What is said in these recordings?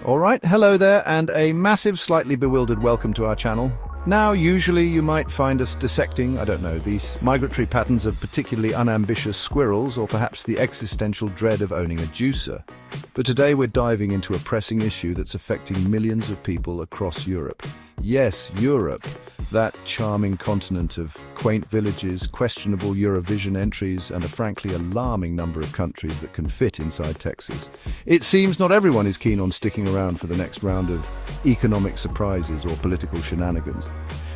Alright, hello there, and a massive, slightly bewildered welcome to our channel. Now, usually you might find us dissecting, these migratory patterns of particularly unambitious squirrels, or perhaps the existential dread of owning a juicer. But today we're diving into a pressing issue that's affecting millions of people across Europe. Yes, Europe, that charming continent of quaint villages, questionable Eurovision entries, and a frankly alarming number of countries that can fit inside Texas. It seems not everyone is keen on sticking around for the next round of economic surprises or political shenanigans.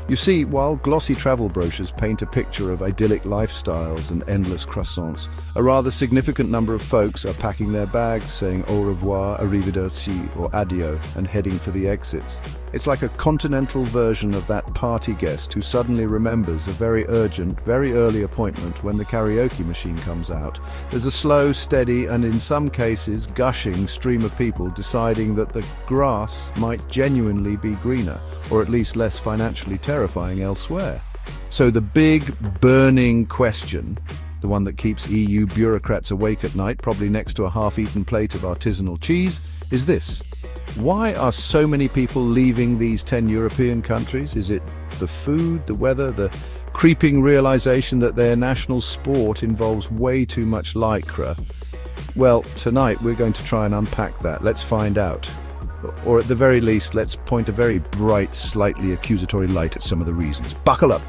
You see, while glossy travel brochures paint a picture of idyllic lifestyles and endless croissants, a rather significant number of folks are packing their bags, saying au revoir, arrivederci, or addio, and heading for the exits. It's like a continental version of that party guest who suddenly remembers a very urgent, very early appointment when the karaoke machine comes out. There's a slow, steady, and in some cases gushing stream of people deciding that the grass might genuinely be greener, or at least less financially terrifying elsewhere. So the big, burning question, the one that keeps EU bureaucrats awake at night, probably next to a half-eaten plate of artisanal cheese, is this. Why are so many people leaving these 10 European countries? Is it the food, the weather, the creeping realization that their national sport involves way too much lycra? Well, tonight we're going to try and unpack that. Let's find out. Or at the very least, let's point a very bright, slightly accusatory light at some of the reasons. Buckle up!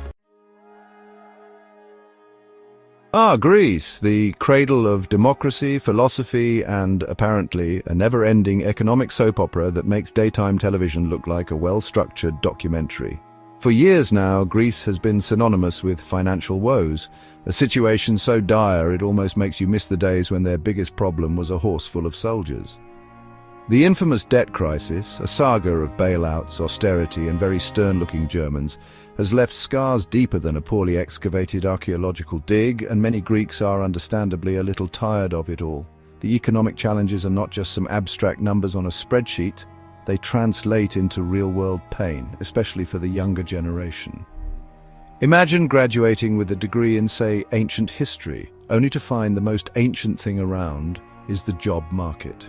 Greece, the cradle of democracy, philosophy, and apparently a never-ending economic soap opera that makes daytime television look like a well-structured documentary. For years now, Greece has been synonymous with financial woes, a situation so dire it almost makes you miss the days when their biggest problem was a horse full of soldiers. The infamous debt crisis, a saga of bailouts, austerity, and very stern-looking Germans, has left scars deeper than a poorly excavated archaeological dig, and many Greeks are understandably a little tired of it all. The economic challenges are not just some abstract numbers on a spreadsheet, they translate into real-world pain, especially for the younger generation. Imagine graduating with a degree in, say, ancient history, only to find the most ancient thing around is the job market.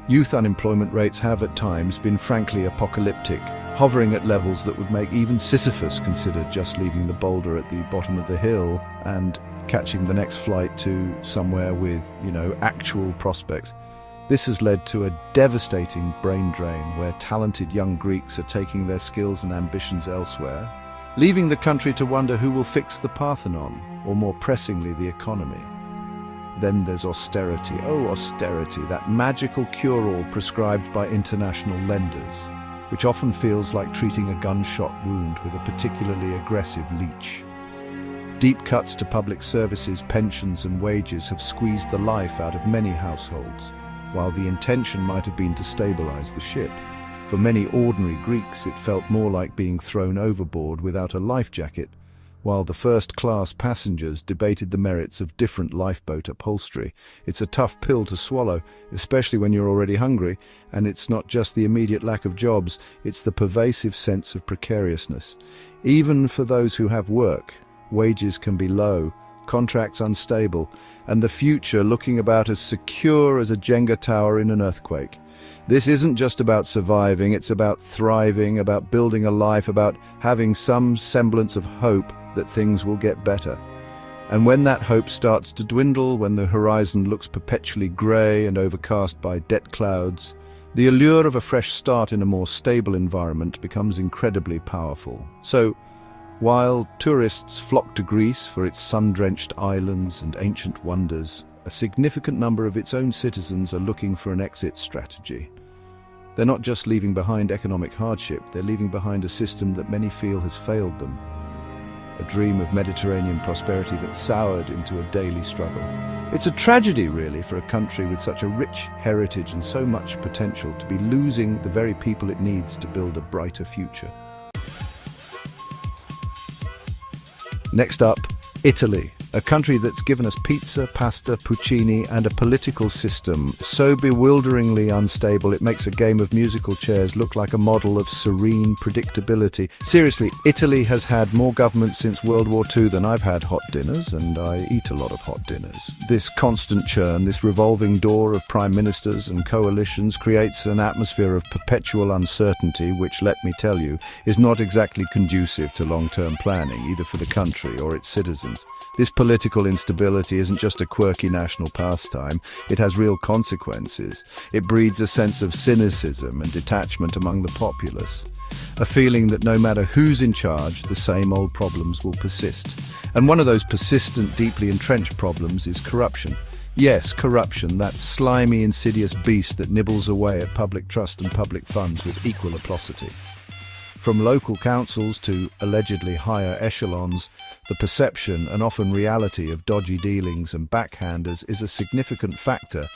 Youth unemployment rates have at times been frankly apocalyptic, hovering at levels that would make even Sisyphus consider just leaving the boulder at the bottom of the hill and catching the next flight to somewhere with, actual prospects. This has led to a devastating brain drain where talented young Greeks are taking their skills and ambitions elsewhere, leaving the country to wonder who will fix the Parthenon, or more pressingly, the economy. Then there's austerity. Oh, austerity, that magical cure-all prescribed by international lenders, which often feels like treating a gunshot wound with a particularly aggressive leech. Deep cuts to public services, pensions and wages have squeezed the life out of many households, while the intention might have been to stabilize the ship. For many ordinary Greeks, it felt more like being thrown overboard without a life jacket, while the first-class passengers debated the merits of different lifeboat upholstery. It's a tough pill to swallow, especially when you're already hungry, and it's not just the immediate lack of jobs, it's the pervasive sense of precariousness. Even for those who have work, wages can be low, contracts unstable, and the future looking about as secure as a Jenga tower in an earthquake. This isn't just about surviving, it's about thriving, about building a life, about having some semblance of hope that things will get better. And when that hope starts to dwindle, when the horizon looks perpetually grey and overcast by debt clouds, the allure of a fresh start in a more stable environment becomes incredibly powerful. So, while tourists flock to Greece for its sun-drenched islands and ancient wonders, a significant number of its own citizens are looking for an exit strategy. They're not just leaving behind economic hardship, they're leaving behind a system that many feel has failed them. A dream of Mediterranean prosperity that soured into a daily struggle. It's a tragedy, really, for a country with such a rich heritage and so much potential to be losing the very people it needs to build a brighter future. Next up, Italy. A country that's given us pizza, pasta, puccini, and a political system so bewilderingly unstable it makes a game of musical chairs look like a model of serene predictability. Seriously, Italy has had more governments since World War II than I've had hot dinners, and I eat a lot of hot dinners. This constant churn, this revolving door of prime ministers and coalitions creates an atmosphere of perpetual uncertainty, which, let me tell you, is not exactly conducive to long-term planning, either for the country or its citizens. This political instability isn't just a quirky national pastime, it has real consequences. It breeds a sense of cynicism and detachment among the populace. A feeling that no matter who's in charge, the same old problems will persist. And one of those persistent, deeply entrenched problems is corruption. Yes, corruption, that slimy, insidious beast that nibbles away at public trust and public funds with equal atrocity. From local councils to allegedly higher echelons, the perception and often reality of dodgy dealings and backhanders is a significant factor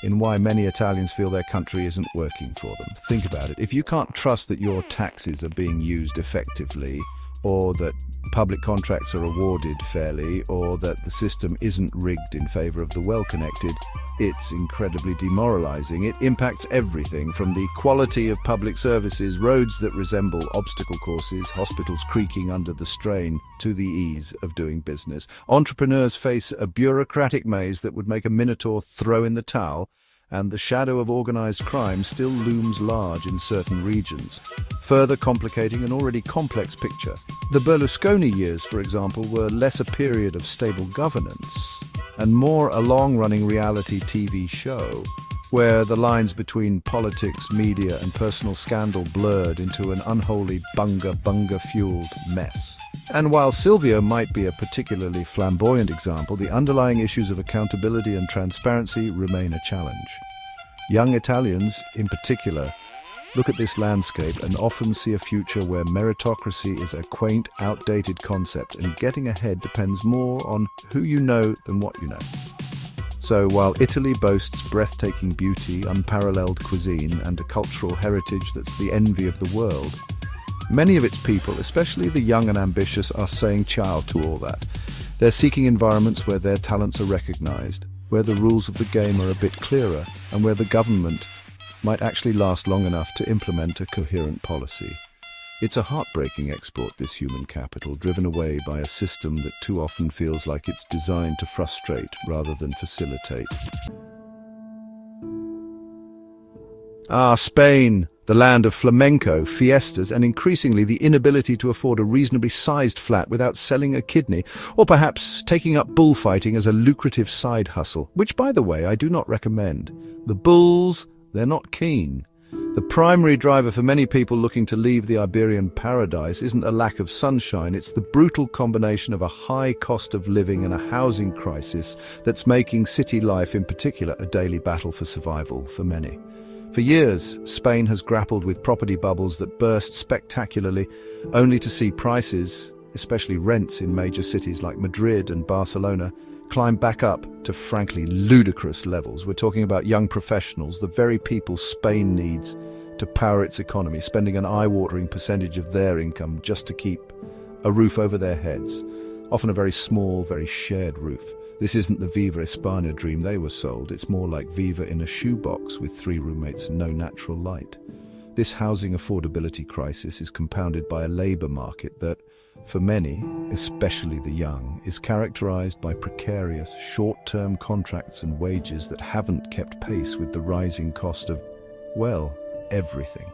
in why many Italians feel their country isn't working for them. Think about it. If you can't trust that your taxes are being used effectively, or that public contracts are awarded fairly, or that the system isn't rigged in favor of the well-connected, it's incredibly demoralizing. It impacts everything from the quality of public services, roads that resemble obstacle courses, hospitals creaking under the strain, to the ease of doing business. Entrepreneurs face a bureaucratic maze that would make a minotaur throw in the towel, and the shadow of organized crime still looms large in certain regions, further complicating an already complex picture. The Berlusconi years, for example, were less a period of stable governance and more a long-running reality TV show, where the lines between politics, media and personal scandal blurred into an unholy bunga-fueled mess. And while Silvio might be a particularly flamboyant example, the underlying issues of accountability and transparency remain a challenge. Young Italians, in particular, look at this landscape and often see a future where meritocracy is a quaint, outdated concept, and getting ahead depends more on who you know than what you know. So while Italy boasts breathtaking beauty, unparalleled cuisine, and a cultural heritage that's the envy of the world, many of its people, especially the young and ambitious, are saying ciao to all that. They're seeking environments where their talents are recognized, where the rules of the game are a bit clearer, and where the government might actually last long enough to implement a coherent policy. It's a heartbreaking export, this human capital, driven away by a system that too often feels like it's designed to frustrate rather than facilitate. Spain, the land of flamenco, fiestas, and increasingly the inability to afford a reasonably sized flat without selling a kidney, or perhaps taking up bullfighting as a lucrative side hustle, which, by the way, I do not recommend. The bulls, they're not keen. The primary driver for many people looking to leave the Iberian paradise isn't a lack of sunshine, it's the brutal combination of a high cost of living and a housing crisis that's making city life in particular a daily battle for survival for many. For years, Spain has grappled with property bubbles that burst spectacularly, only to see prices, especially rents in major cities like Madrid and Barcelona, climb back up to frankly ludicrous levels. We're talking about young professionals, the very people Spain needs to power its economy, spending an eye-watering percentage of their income just to keep a roof over their heads, often a very small, very shared roof. This isn't the Viva España dream they were sold, it's more like Viva in a shoebox with 3 roommates and no natural light. This housing affordability crisis is compounded by a labour market that, for many, especially the young, is characterized by precarious, short-term contracts and wages that haven't kept pace with the rising cost of, well, everything.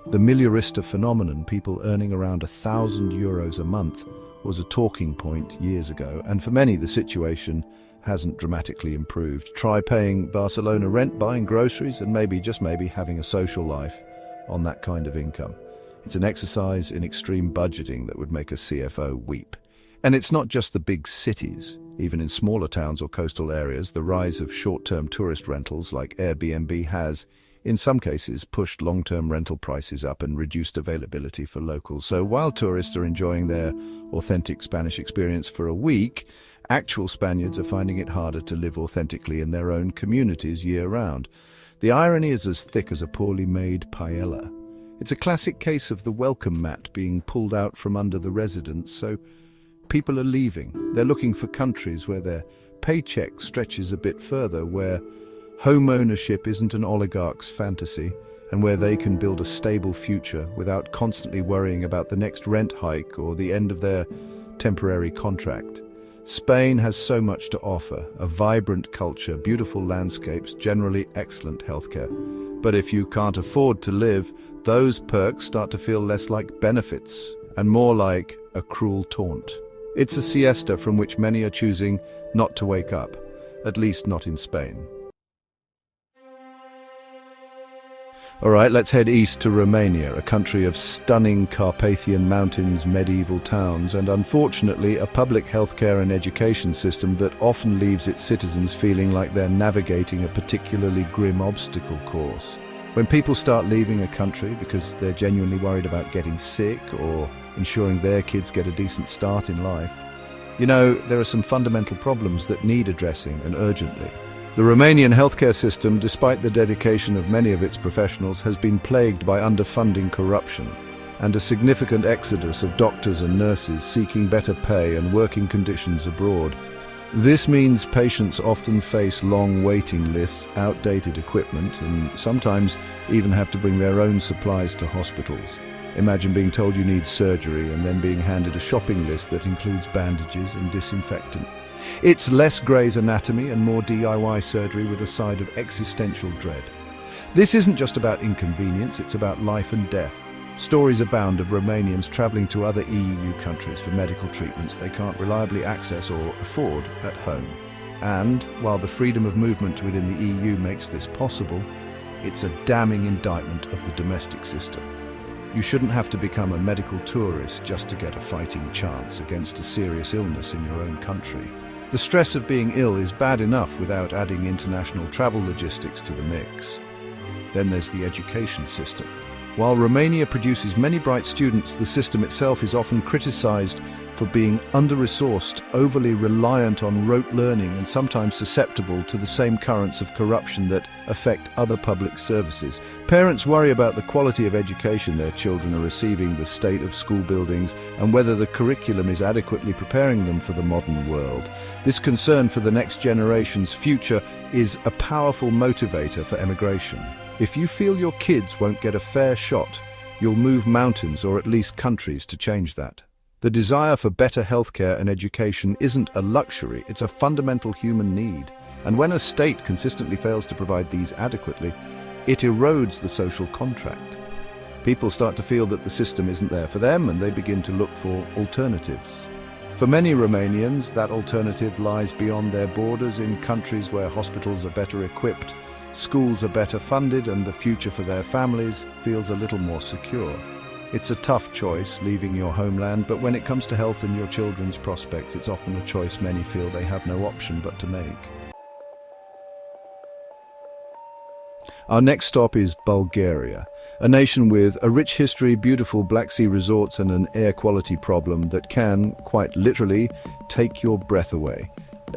The Migliorista phenomenon, people earning around €1,000 a month, was a talking point years ago, and for many the situation hasn't dramatically improved. Try paying Barcelona rent, buying groceries, and maybe, just maybe, having a social life on that kind of income. It's an exercise in extreme budgeting that would make a CFO weep. And it's not just the big cities. Even in smaller towns or coastal areas, the rise of short-term tourist rentals like Airbnb has, in some cases, pushed long-term rental prices up and reduced availability for locals. So while tourists are enjoying their authentic Spanish experience for a week, actual Spaniards are finding it harder to live authentically in their own communities year-round. The irony is as thick as a poorly made paella. It's a classic case of the welcome mat being pulled out from under the residents, so People are leaving. They're looking for countries where their paycheck stretches a bit further, where home ownership isn't an oligarch's fantasy, and where they can build a stable future without constantly worrying about the next rent hike or the end of their temporary contract. Spain has so much to offer: a vibrant culture, beautiful landscapes, generally excellent healthcare. But if you can't afford to live, those perks start to feel less like benefits and more like a cruel taunt. It's a siesta from which many are choosing not to wake up, at least not in Spain. All right, let's head east to Romania, a country of stunning Carpathian mountains, medieval towns, and unfortunately a public healthcare and education system that often leaves its citizens feeling like they're navigating a particularly grim obstacle course. When people start leaving a country because they're genuinely worried about getting sick or ensuring their kids get a decent start in life, there are some fundamental problems that need addressing, and urgently. The Romanian healthcare system, despite the dedication of many of its professionals, has been plagued by underfunding, corruption, and a significant exodus of doctors and nurses seeking better pay and working conditions abroad. This means patients often face long waiting lists, outdated equipment, and sometimes even have to bring their own supplies to hospitals. Imagine being told you need surgery and then being handed a shopping list that includes bandages and disinfectant. It's less Grey's Anatomy and more DIY surgery with a side of existential dread. This isn't just about inconvenience, it's about life and death. Stories abound of Romanians travelling to other EU countries for medical treatments they can't reliably access or afford at home. And, while the freedom of movement within the EU makes this possible, it's a damning indictment of the domestic system. You shouldn't have to become a medical tourist just to get a fighting chance against a serious illness in your own country. The stress of being ill is bad enough without adding international travel logistics to the mix. Then there's the education system. While Romania produces many bright students, the system itself is often criticized for being under-resourced, overly reliant on rote learning, and sometimes susceptible to the same currents of corruption that affect other public services. Parents worry about the quality of education their children are receiving, the state of school buildings, and whether the curriculum is adequately preparing them for the modern world. This concern for the next generation's future is a powerful motivator for emigration. If you feel your kids won't get a fair shot, you'll move mountains or at least countries to change that. The desire for better healthcare and education isn't a luxury, it's a fundamental human need. And when a state consistently fails to provide these adequately, it erodes the social contract. People start to feel that the system isn't there for them, and they begin to look for alternatives. For many Romanians, that alternative lies beyond their borders, in countries where hospitals are better equipped, schools are better funded, and the future for their families feels a little more secure. It's a tough choice, leaving your homeland, but when it comes to health and your children's prospects, it's often a choice many feel they have no option but to make. Our next stop is Bulgaria, a nation with a rich history, beautiful Black Sea resorts, and an air quality problem that can, quite literally, take your breath away.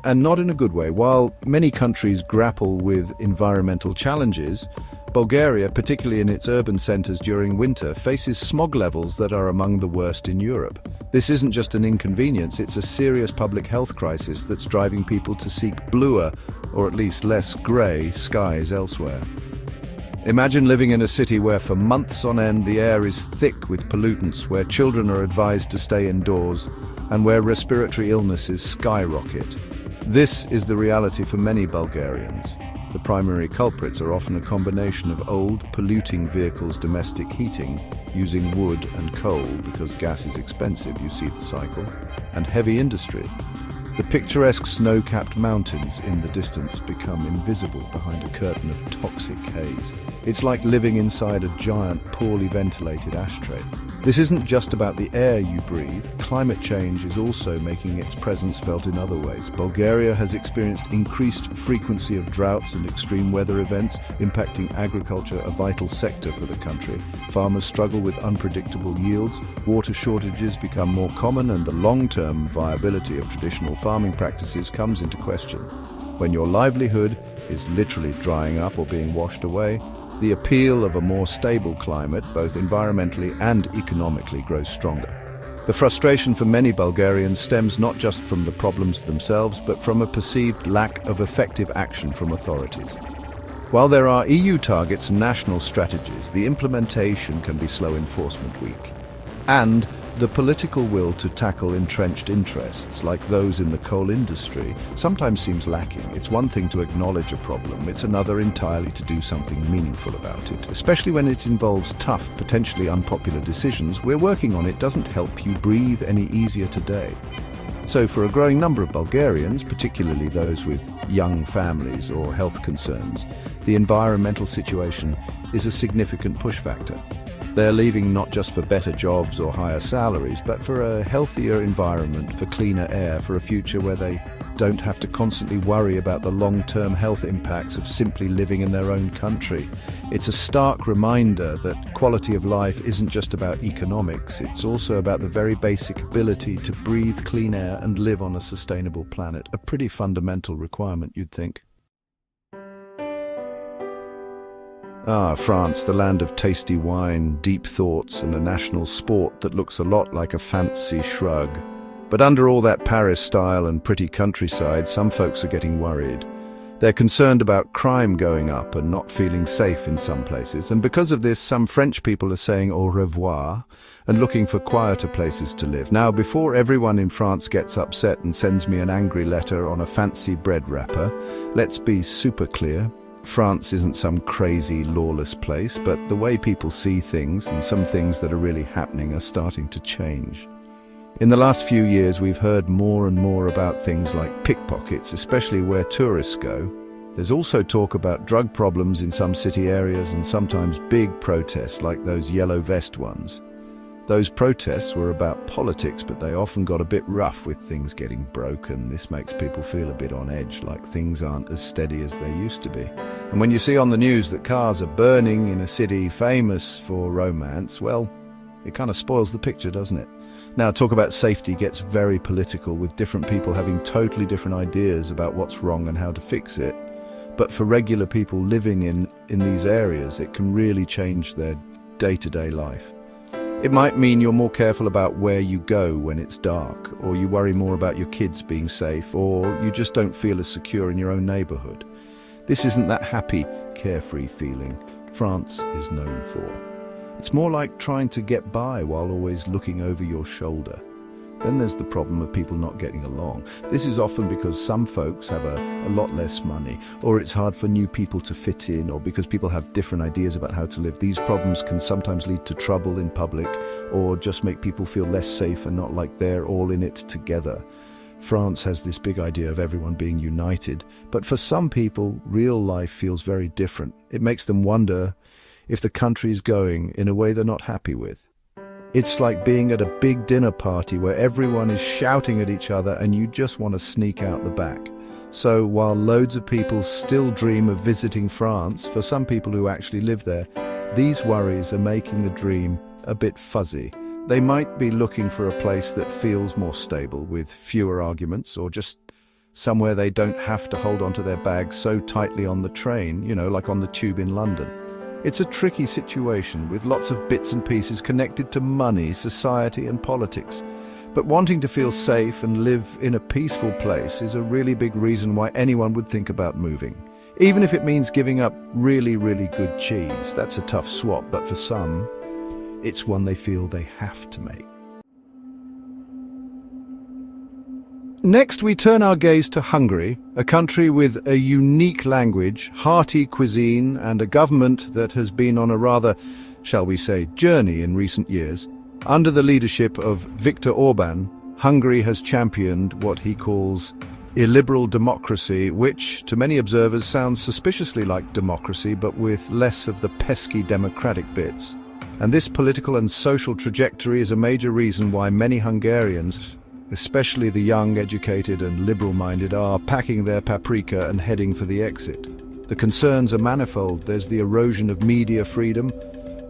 And not in a good way. While many countries grapple with environmental challenges, Bulgaria, particularly in its urban centres during winter, faces smog levels that are among the worst in Europe. This isn't just an inconvenience, it's a serious public health crisis that's driving people to seek bluer, or at least less grey, skies elsewhere. Imagine living in a city where for months on end the air is thick with pollutants, where children are advised to stay indoors, and where respiratory illnesses skyrocket. This is the reality for many Bulgarians. The primary culprits are often a combination of old, polluting vehicles, domestic heating, using wood and coal because gas is expensive, you see the cycle, and heavy industry. The picturesque snow-capped mountains in the distance become invisible behind a curtain of toxic haze. It's like living inside a giant, poorly ventilated ashtray. This isn't just about the air you breathe. Climate change is also making its presence felt in other ways. Bulgaria has experienced increased frequency of droughts and extreme weather events, impacting agriculture, a vital sector for the country. Farmers struggle with unpredictable yields, water shortages become more common, and the long-term viability of traditional farming practices comes into question. When your livelihood is literally drying up or being washed away, the appeal of a more stable climate, both environmentally and economically, grows stronger. The frustration for many Bulgarians stems not just from the problems themselves, but from a perceived lack of effective action from authorities. While there are EU targets and national strategies, the implementation can be slow, enforcement weak. And the political will to tackle entrenched interests, like those in the coal industry, sometimes seems lacking. It's one thing to acknowledge a problem, it's another entirely to do something meaningful about it, especially when it involves tough, potentially unpopular decisions. We're working on it doesn't help you breathe any easier today. So for a growing number of Bulgarians, particularly those with young families or health concerns, the environmental situation is a significant push factor. They're leaving not just for better jobs or higher salaries, but for a healthier environment, for cleaner air, for a future where they don't have to constantly worry about the long-term health impacts of simply living in their own country. It's a stark reminder that quality of life isn't just about economics, it's also about the very basic ability to breathe clean air and live on a sustainable planet. A pretty fundamental requirement, you'd think. Ah, France, the land of tasty wine, deep thoughts, and a national sport that looks a lot like a fancy shrug. But under all that Paris style and pretty countryside, some folks are getting worried. They're concerned about crime going up and not feeling safe in some places. And because of this, some French people are saying au revoir and looking for quieter places to live. Now, before everyone in France gets upset and sends me an angry letter on a fancy bread wrapper, let's be super clear. France isn't some crazy, lawless place, but the way people see things and some things that are really happening are starting to change. In the last few years, we've heard more and more about things like pickpockets, especially where tourists go. There's also talk about drug problems in some city areas and sometimes big protests like those yellow vest ones. Those protests were about politics, but they often got a bit rough with things getting broken. This makes people feel a bit on edge, like things aren't as steady as they used to be. And when you see on the news that cars are burning in a city famous for romance, well, it kind of spoils the picture, doesn't it? Now, talk about safety gets very political, with different people having totally different ideas about what's wrong and how to fix it. But for regular people living in these areas, it can really change their day-to-day life. It might mean you're more careful about where you go when it's dark, or you worry more about your kids being safe, or you just don't feel as secure in your own neighborhood. This isn't that happy, carefree feeling France is known for. It's more like trying to get by while always looking over your shoulder. Then there's the problem of people not getting along. This is often because some folks have a lot less money, or it's hard for new people to fit in, or because people have different ideas about how to live. These problems can sometimes lead to trouble in public, or just make people feel less safe and not like they're all in it together. France has this big idea of everyone being united, but for some people, real life feels very different. It makes them wonder if the country is going in a way they're not happy with. It's like being at a big dinner party where everyone is shouting at each other and you just want to sneak out the back. So while loads of people still dream of visiting France, for some people who actually live there, these worries are making the dream a bit fuzzy. They might be looking for a place that feels more stable, with fewer arguments, or just somewhere they don't have to hold onto their bags so tightly on the train, like on the tube in London. It's a tricky situation with lots of bits and pieces connected to money, society and politics. But wanting to feel safe and live in a peaceful place is a really big reason why anyone would think about moving. Even if it means giving up really, really good cheese. That's a tough swap, but for some, it's one they feel they have to make. Next, we turn our gaze to Hungary, a country with a unique language, hearty cuisine, and a government that has been on a rather, shall we say, journey in recent years. Under the leadership of Viktor Orbán, Hungary has championed what he calls illiberal democracy, which, to many observers, sounds suspiciously like democracy, but with less of the pesky democratic bits. And this political and social trajectory is a major reason why many Hungarians, especially the young, educated and liberal-minded, are packing their paprika and heading for the exit. The concerns are manifold. There's the erosion of media freedom,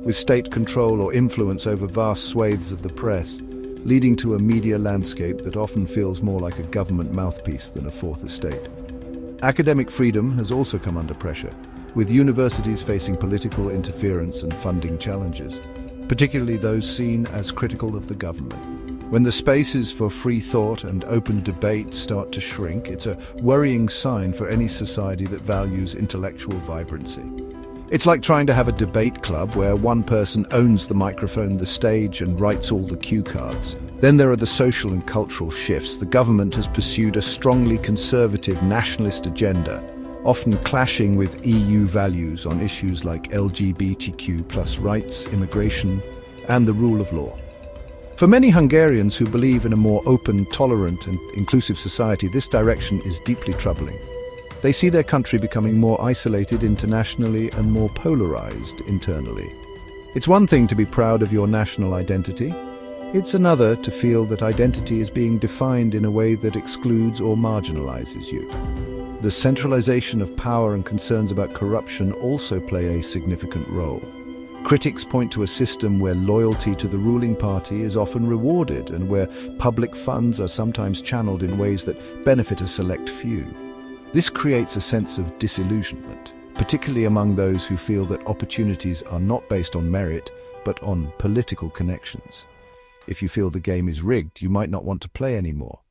with state control or influence over vast swathes of the press, leading to a media landscape that often feels more like a government mouthpiece than a fourth estate. Academic freedom has also come under pressure, with universities facing political interference and funding challenges, particularly those seen as critical of the government. When the spaces for free thought and open debate start to shrink, it's a worrying sign for any society that values intellectual vibrancy. It's like trying to have a debate club where one person owns the microphone, the stage, and writes all the cue cards. Then there are the social and cultural shifts. The government has pursued a strongly conservative nationalist agenda, often clashing with EU values on issues like LGBTQ+ rights, immigration, and the rule of law. For many Hungarians who believe in a more open, tolerant, and inclusive society, this direction is deeply troubling. They see their country becoming more isolated internationally and more polarized internally. It's one thing to be proud of your national identity. It's another to feel that identity is being defined in a way that excludes or marginalizes you. The centralization of power and concerns about corruption also play a significant role. Critics point to a system where loyalty to the ruling party is often rewarded and where public funds are sometimes channeled in ways that benefit a select few. This creates a sense of disillusionment, particularly among those who feel that opportunities are not based on merit, but on political connections. If you feel the game is rigged, you might not want to play anymore,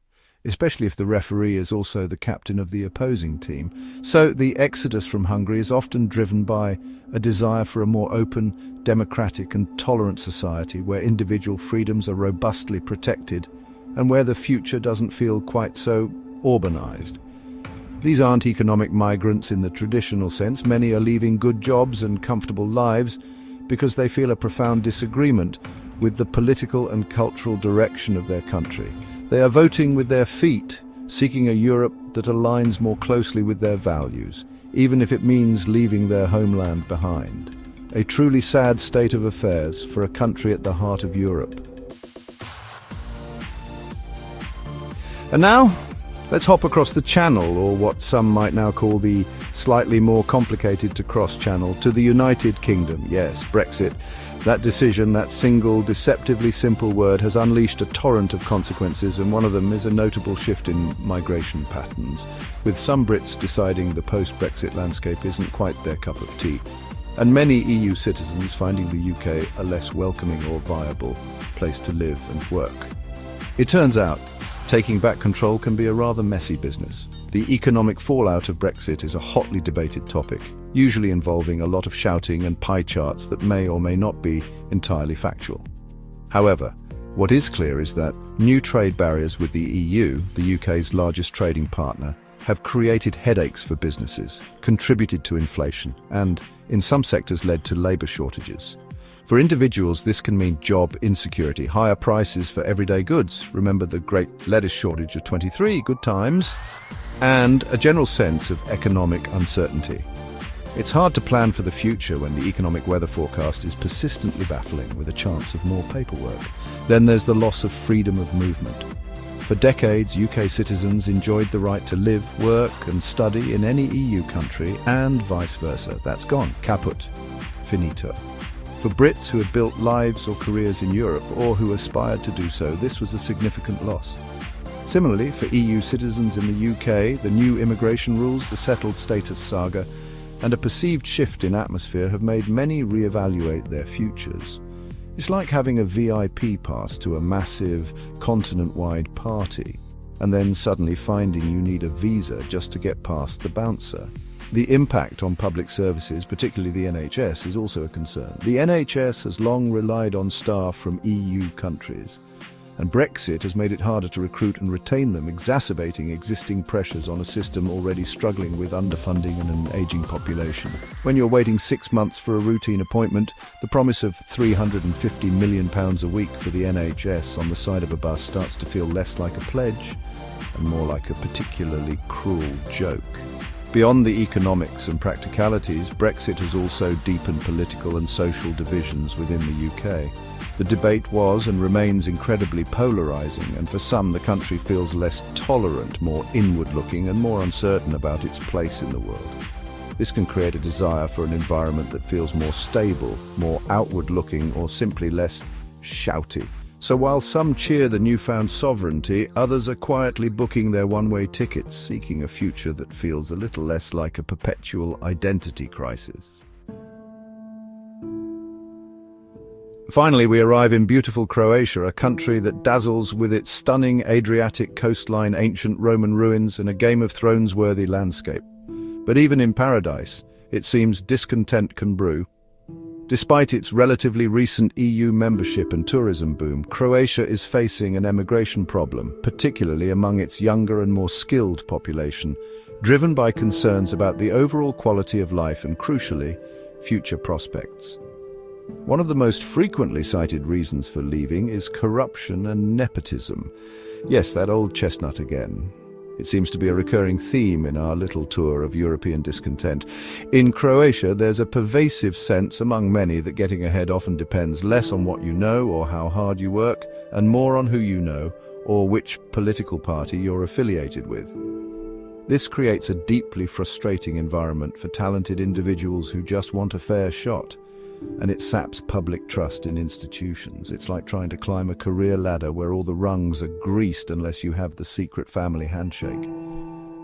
especially if the referee is also the captain of the opposing team. So the exodus from Hungary is often driven by a desire for a more open, democratic and tolerant society where individual freedoms are robustly protected and where the future doesn't feel quite so urbanized. These aren't economic migrants in the traditional sense. Many are leaving good jobs and comfortable lives because they feel a profound disagreement with the political and cultural direction of their country. They are voting with their feet, seeking a Europe that aligns more closely with their values, even if it means leaving their homeland behind. A truly sad state of affairs for a country at the heart of Europe. And now, let's hop across the channel, or what some might now call the slightly more complicated to cross channel, to the United Kingdom. Yes, Brexit. That decision, that single, deceptively simple word, has unleashed a torrent of consequences, and one of them is a notable shift in migration patterns, with some Brits deciding the post-Brexit landscape isn't quite their cup of tea, and many EU citizens finding the UK a less welcoming or viable place to live and work. It turns out, taking back control can be a rather messy business. The economic fallout of Brexit is a hotly debated topic, usually involving a lot of shouting and pie charts that may or may not be entirely factual. However, what is clear is that new trade barriers with the EU, the UK's largest trading partner, have created headaches for businesses, contributed to inflation, and, in some sectors, led to labour shortages. For individuals, this can mean job insecurity, higher prices for everyday goods, remember the great lettuce shortage of 23, good times, and a general sense of economic uncertainty. It's hard to plan for the future when the economic weather forecast is persistently baffling with a chance of more paperwork. Then there's the loss of freedom of movement. For decades, UK citizens enjoyed the right to live, work and study in any EU country, and vice versa. That's gone. Caput. Finito. For Brits who had built lives or careers in Europe, or who aspired to do so, this was a significant loss. Similarly, for EU citizens in the UK, the new immigration rules, the settled status saga, and a perceived shift in atmosphere have made many reevaluate their futures. It's like having a VIP pass to a massive, continent-wide party, and then suddenly finding you need a visa just to get past the bouncer. The impact on public services, particularly the NHS, is also a concern. The NHS has long relied on staff from EU countries, and Brexit has made it harder to recruit and retain them, exacerbating existing pressures on a system already struggling with underfunding and an ageing population. When you're waiting 6 months for a routine appointment, the promise of £350 million a week for the NHS on the side of a bus starts to feel less like a pledge and more like a particularly cruel joke. Beyond the economics and practicalities, Brexit has also deepened political and social divisions within the UK. The debate was and remains incredibly polarising, and for some the country feels less tolerant, more inward-looking and more uncertain about its place in the world. This can create a desire for an environment that feels more stable, more outward-looking, or simply less shouty. So while some cheer the newfound sovereignty, others are quietly booking their one-way tickets, seeking a future that feels a little less like a perpetual identity crisis. Finally, we arrive in beautiful Croatia, a country that dazzles with its stunning Adriatic coastline, ancient Roman ruins, and a Game of Thrones-worthy landscape. But even in paradise, it seems discontent can brew. Despite its relatively recent EU membership and tourism boom, Croatia is facing an emigration problem, particularly among its younger and more skilled population, driven by concerns about the overall quality of life and, crucially, future prospects. One of the most frequently cited reasons for leaving is corruption and nepotism. Yes, that old chestnut again. It seems to be a recurring theme in our little tour of European discontent. In Croatia, there's a pervasive sense among many that getting ahead often depends less on what you know or how hard you work, and more on who you know or which political party you're affiliated with. This creates a deeply frustrating environment for talented individuals who just want a fair shot. And it saps public trust in institutions. It's like trying to climb a career ladder where all the rungs are greased unless you have the secret family handshake.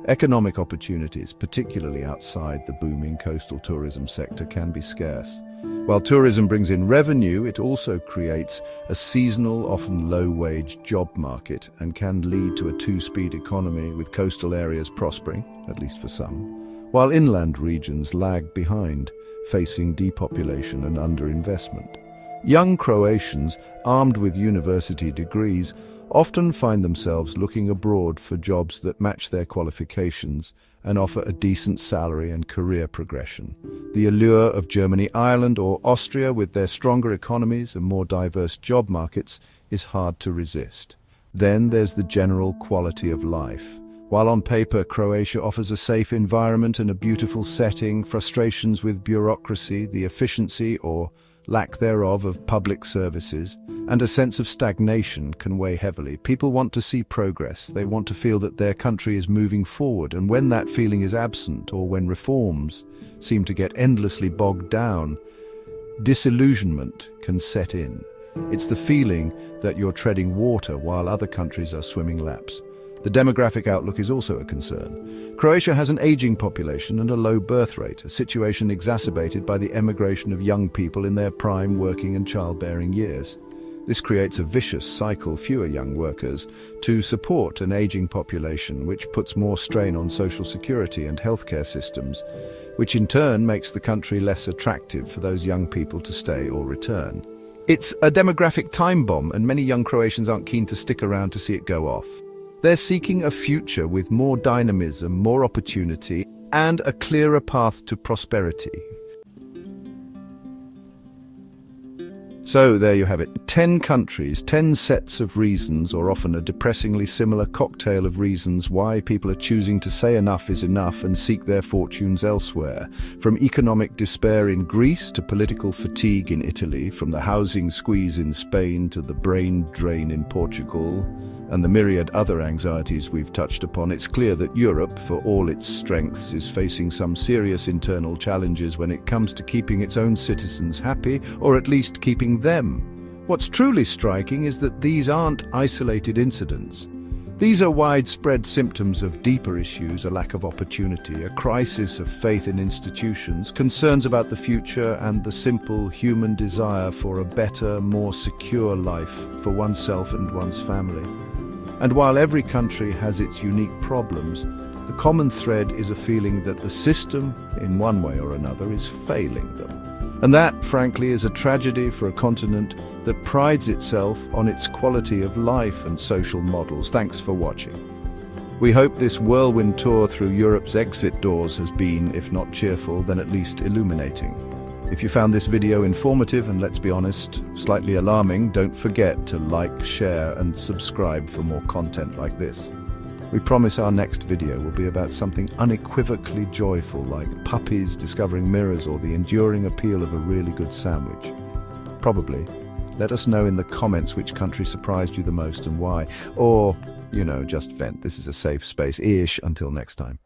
Economic opportunities, particularly outside the booming coastal tourism sector, can be scarce. While tourism brings in revenue, it also creates a seasonal, often low-wage job market and can lead to a two-speed economy with coastal areas prospering, at least for some, while inland regions lag behind, facing depopulation and underinvestment. Young Croatians, armed with university degrees, often find themselves looking abroad for jobs that match their qualifications and offer a decent salary and career progression. The allure of Germany, Ireland, or Austria, with their stronger economies and more diverse job markets, is hard to resist. Then there's the general quality of life. While on paper Croatia offers a safe environment and a beautiful setting, frustrations with bureaucracy, the efficiency or lack thereof of public services, and a sense of stagnation can weigh heavily. People want to see progress. They want to feel that their country is moving forward, and when that feeling is absent, or when reforms seem to get endlessly bogged down, disillusionment can set in. It's the feeling that you're treading water while other countries are swimming laps. The demographic outlook is also a concern. Croatia has an aging population and a low birth rate, a situation exacerbated by the emigration of young people in their prime working and childbearing years. This creates a vicious cycle, fewer young workers, to support an aging population, which puts more strain on social security and healthcare systems, which in turn makes the country less attractive for those young people to stay or return. It's a demographic time bomb, and many young Croatians aren't keen to stick around to see it go off. They're seeking a future with more dynamism, more opportunity, and a clearer path to prosperity. So there you have it. 10 countries, 10 sets of reasons, or often a depressingly similar cocktail of reasons why people are choosing to say enough is enough and seek their fortunes elsewhere. From economic despair in Greece to political fatigue in Italy, from the housing squeeze in Spain to the brain drain in Portugal, and the myriad other anxieties we've touched upon, it's clear that Europe, for all its strengths, is facing some serious internal challenges when it comes to keeping its own citizens happy, or at least keeping them. What's truly striking is that these aren't isolated incidents. These are widespread symptoms of deeper issues: a lack of opportunity, a crisis of faith in institutions, concerns about the future, and the simple human desire for a better, more secure life for oneself and one's family. And while every country has its unique problems, the common thread is a feeling that the system, in one way or another, is failing them. And that, frankly, is a tragedy for a continent that prides itself on its quality of life and social models. Thanks for watching. We hope this whirlwind tour through Europe's exit doors has been, if not cheerful, then at least illuminating. If you found this video informative and, let's be honest, slightly alarming, don't forget to like, share, and subscribe for more content like this. We promise our next video will be about something unequivocally joyful, like puppies discovering mirrors or the enduring appeal of a really good sandwich. Probably. Let us know in the comments which country surprised you the most and why. Or, just vent. This is a safe space. Until next time.